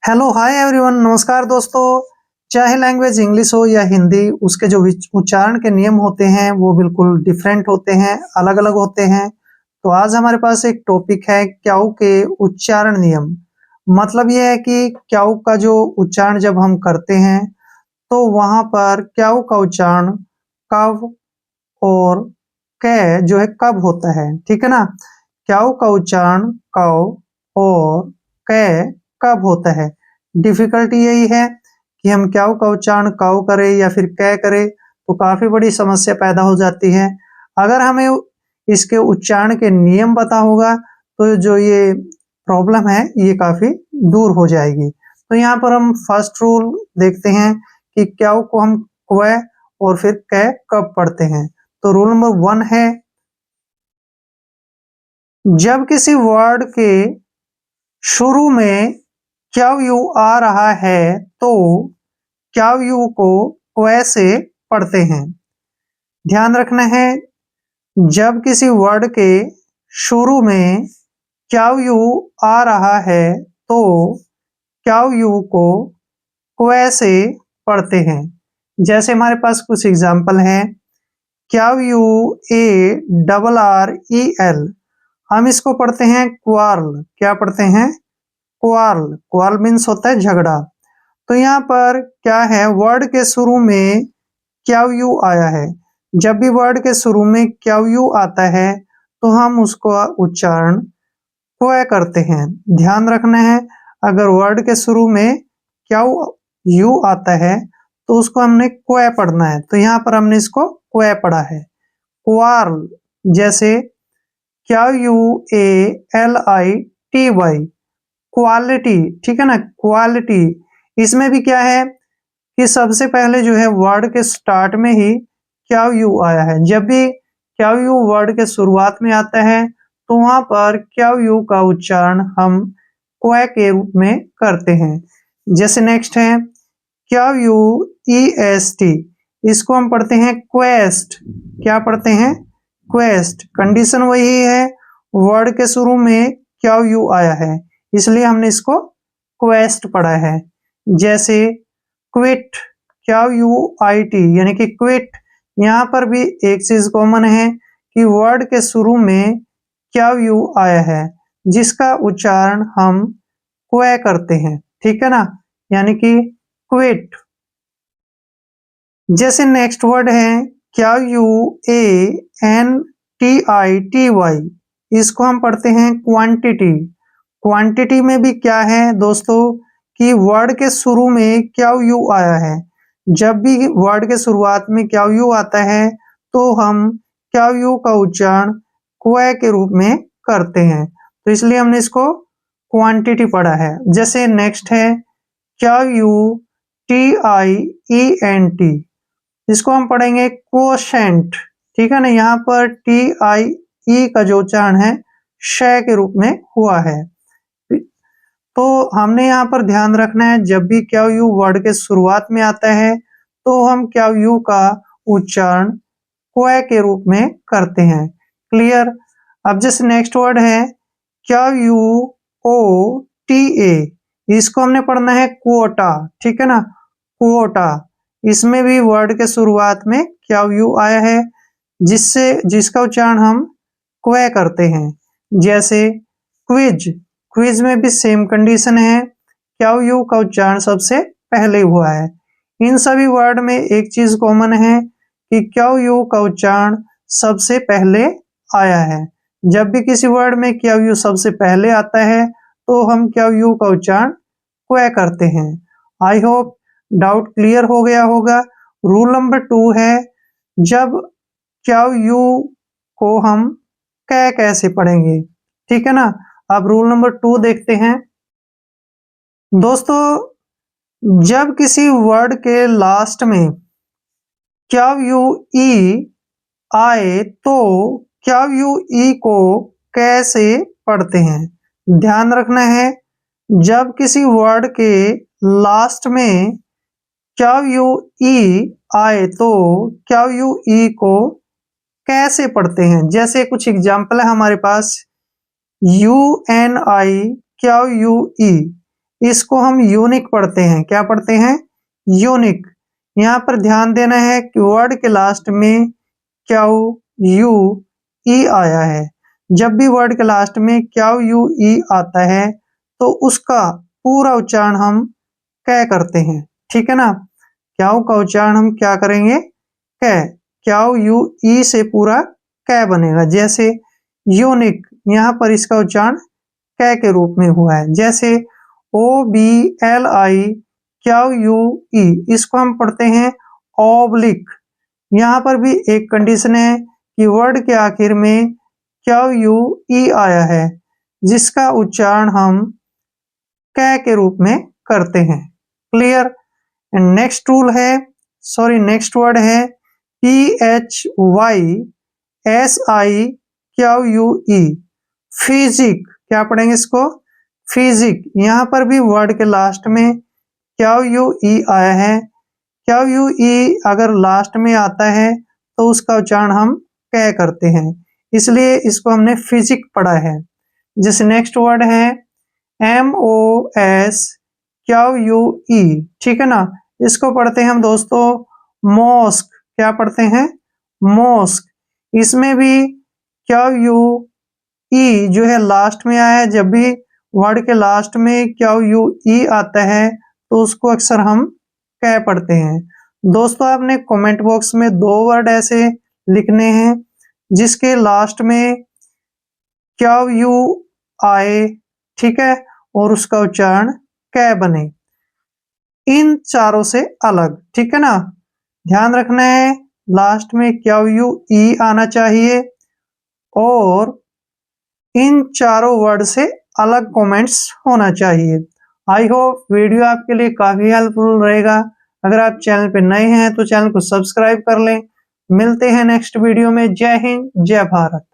Hello hi everyone. नमस्कार दोस्तों। चाहे लैंग्वेज इंग्लिश हो या हिंदी, उसके जो उच्चारण के नियम होते हैं वो बिल्कुल डिफरेंट होते हैं, अलग अलग होते हैं। तो आज हमारे पास एक टॉपिक है क्याऊ के उच्चारण नियम। मतलब ये है कि क्याऊ का जो उच्चारण जब हम करते हैं तो वहां पर क्याऊ का उच्चारण कव और कै जो है कब होता है, ठीक है ना। क्याऊ का उच्चारण कव और कै कब होता है। डिफिकल्टी यही है कि हम क्याऊ का उच्चारण कव करें या फिर कै करें तो काफी बड़ी समस्या पैदा हो जाती है। अगर हमें इसके उच्चारण के नियम पता होगा तो जो ये प्रॉब्लम है ये काफी दूर हो जाएगी। तो यहाँ पर हम फर्स्ट रूल देखते हैं कि क्याऊ को हम क्वै और फिर कै कब पढ़ते हैं। तो रूल नंबर 1 है, जब किसी वर्ड के शुरू में क्याऊ यू आ रहा है तो क्याऊ यू को क्वै से पढ़ते हैं। ध्यान रखना है, जब किसी वर्ड के शुरू में क्याऊ यू आ रहा है तो क्याऊ यू को क्वै से पढ़ते हैं। जैसे हमारे पास कुछ एग्जाम्पल हैं, Q U A double R E L, हम इसको पढ़ते हैं क्वार्ल। क्या पढ़ते हैं? क्वार्ल। क्वार्ल मीन्स होता है झगड़ा। तो यहाँ पर क्या है, वर्ड के शुरू में क्याऊ यू आया है। जब भी वर्ड के शुरू में क्याऊ यू आता है तो हम उसको उच्चारण क्वै करते हैं। ध्यान रखना है, अगर वर्ड के शुरू में क्याऊ यू आता है तो उसको हमने क्वै पढ़ना है। तो यहाँ पर हमने इसको क्वै पढ़ा है। क्वार्ल, जैसे Q U A L I T Y, quality, ठीक है ना, क्वालिटी। इसमें भी क्या है कि सबसे पहले जो है वर्ड के स्टार्ट में ही क्याऊ यू आया है। जब भी क्याऊ यू वर्ड के शुरुआत में आता है तो वहां पर क्याऊ यू का उच्चारण हम क्वै के रूप में करते हैं। जैसे नेक्स्ट है Q U E S T, इसको हम पढ़ते हैं क्वेस्ट। क्या पढ़ते हैं? क्वेस्ट। कंडीशन वही है, वर्ड के शुरू में क्याऊ यू आया है इसलिए हमने इसको क्वेस्ट पढ़ा है। जैसे क्विट, क्याऊ यू आई टी यानी कि क्विट। यहाँ पर भी एक चीज कॉमन है कि वर्ड के शुरू में क्याऊ यू आया है जिसका उच्चारण हम क्वै करते हैं, ठीक है ना, यानी कि क्विट। जैसे नेक्स्ट वर्ड है Q U A N T I T Y, इसको हम पढ़ते हैं क्वांटिटी। क्वांटिटी में भी क्या है दोस्तों कि वर्ड के शुरू में क्याऊ यू आया है। जब भी वर्ड के शुरुआत में क्याऊ यू आता है तो हम क्याऊ यू का उच्चारण क्वै के रूप में करते हैं। तो इसलिए हमने इसको क्वांटिटी पढ़ा है। जैसे नेक्स्ट है Q U T I E N T, इसको हम पढ़ेंगे क्वोशेंट, ठीक है ना। यहाँ पर टी आई ई का जो उच्चारण है श के रूप में हुआ है। तो हमने यहाँ पर ध्यान रखना है, जब भी क्याऊ यू वर्ड के शुरुआत में आता है तो हम क्याऊ यू का उच्चारण क्वै के रूप में करते हैं। क्लियर? अब जैसे नेक्स्ट वर्ड है Q you O T A, इसको हमने पढ़ना है क्वोटा, ठीक है ना, क्वोटा। इसमें भी वर्ड के शुरुआत में क्याऊ यू आया है जिसका उच्चारण हम क्वै करते हैं। जैसे क्विज, क्विज में भी सेम कंडीशन है, क्याऊ यू का उच्चारण सबसे पहले हुआ है। इन सभी वर्ड में एक चीज कॉमन है कि क्याऊ यू का उच्चारण सबसे पहले आया है। जब भी किसी वर्ड में क्याऊ यू सबसे पहले आता है तो हम क्याऊ यू का उच्चारण क्वै करते हैं। आई होप डाउट क्लियर हो गया होगा। रूल नंबर 2 है, जब क्याऊ यू को हम कै कैसे पढ़ेंगे, ठीक है ना। अब रूल नंबर 2 देखते हैं। दोस्तों, जब किसी वर्ड के लास्ट में क्याऊ यू ई आए तो क्याऊ यू ई को कैसे पढ़ते हैं। ध्यान रखना है, जब किसी वर्ड के लास्ट में क्याऊ यू ई आए तो क्याऊ यू ई को कैसे पढ़ते हैं। जैसे कुछ एग्जाम्पल है हमारे पास, U N I Q U E, इसको हम यूनिक पढ़ते हैं। क्या पढ़ते हैं? यूनिक। यहाँ पर ध्यान देना है कि वर्ड के लास्ट में क्यू यू ई आया है। जब भी वर्ड के लास्ट में क्यू यू ई आता है तो उसका पूरा उच्चारण हम कै करते हैं। ठीक है ना? क्यू का उच्चारण हम क्या करेंगे? कै। क्यू यू ई से पूरा कै बनेगा। जैसे यूनिक, यहाँ पर इसका उच्चारण कै के रूप में हुआ है। जैसे OBLI क्यू यू ई, इसको हम पढ़ते हैं ऑब्लिक। यहाँ पर भी एक कंडीशन है कि वर्ड के आखिर में क्यू यू ई आया है, जिसका उच्चारण हम कै के रूप में करते हैं। क्लियर? नेक्स्ट रूल है, नेक्स्ट वर्ड है PHYSIQUE, फिजिक। क्या पढ़ेंगे इसको? फिजिक। यहाँ पर भी वर्ड के लास्ट में क्यू यू ई आया है। क्यू यू ई अगर लास्ट में आता है तो उसका उच्चारण हम कै करते हैं, इसलिए इसको हमने फिजिक पढ़ा है। जैसे नेक्स्ट वर्ड है MOSQUE। ठीक है ना? इसको पढ़ते हैं हम दोस्तों मॉस्क। क्या पढ़ते हैं? मॉस्क। इसमें भी क्यू यू ई जो है लास्ट में आया है। जब भी वर्ड के लास्ट में क्यू यू ई आता है तो उसको अक्सर हम कै पढ़ते हैं। दोस्तों आपने कमेंट बॉक्स में 2 वर्ड ऐसे लिखने हैं जिसके लास्ट में क्यू यू आए, ठीक है, और उसका उच्चारण कै बने, इन चारों से अलग। ठीक है ना? ध्यान रखना है लास्ट में क्यू यू ई आना चाहिए और इन चारों वर्ड से अलग कमेंट्स होना चाहिए। आई होप वीडियो आपके लिए काफी हेल्पफुल रहेगा। अगर आप चैनल पे नए हैं तो चैनल को सब्सक्राइब कर लें। मिलते हैं नेक्स्ट वीडियो में। जय हिंद, जय भारत।